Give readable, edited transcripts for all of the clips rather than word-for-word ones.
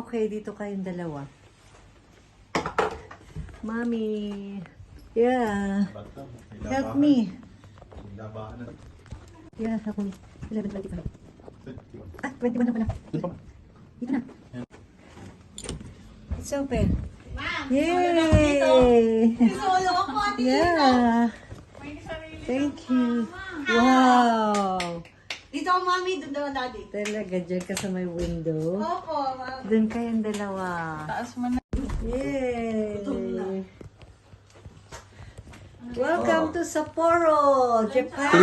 Okay, dito kayong dalawa. Mommy. Yeah. Help me. Yeah, help me. 11:25. Ah, 21 na pala. Dito na. It's open. Yay! Yeah. Thank you. Wow. Dito ang mami, doon daw daddy. Talaga, dyan ka sa may window. Opo, mami. Doon kayong dalawa. Taas mo na. Yay! Welcome to Sapporo, Japan.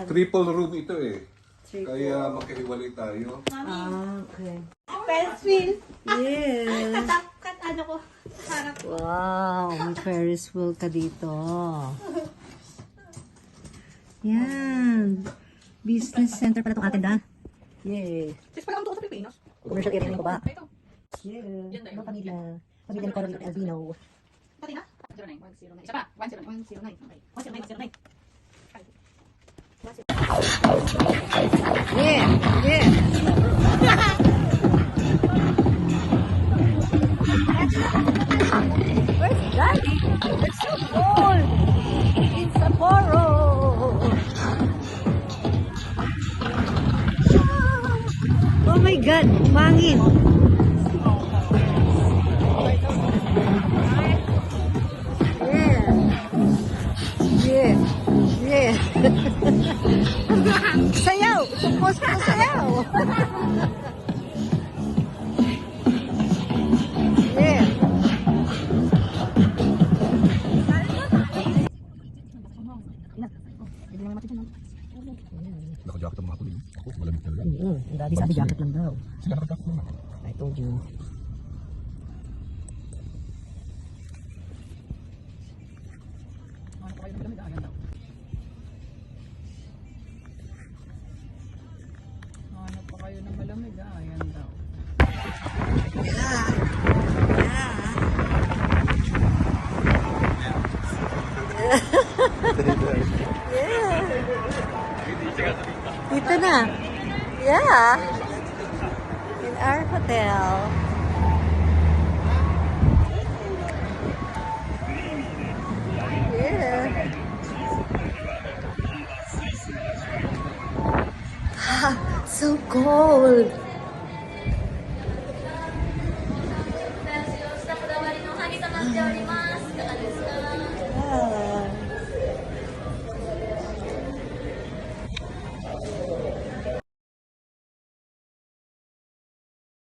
Triple room ito eh. Kaya makihiwalay tayo. Ah, okay. Ferris wheel. Yes. Ano ko, harap. Wow, may Ferris wheel ka dito. Yan. Business center pala itong atin, da. Yay. Sis, pala ang doon sa Pilipinas. Commercial area nito ba? Ito. Yeah. Ano pamilya? Pamilya ni Coron at Albino. Pati na? 09, 109. Isa pa. 109. Okay. 109. Yeah, yeah. Where's Daddy? It's so cold in Sapporo. Oh my God, umangin. Yeah, yeah, yeah. Sayaw! Supposed to sayaw! Yeah. Naka-jacket ang mga kulit. Ako, malamig talaga. Ang dati sabi jacket lang daw. Sila naka-jacket naman. I told you. Ano pa kayo ng malamig? Ayan daw. Dito na. Yeah. In our hotel. Yeah. So cold.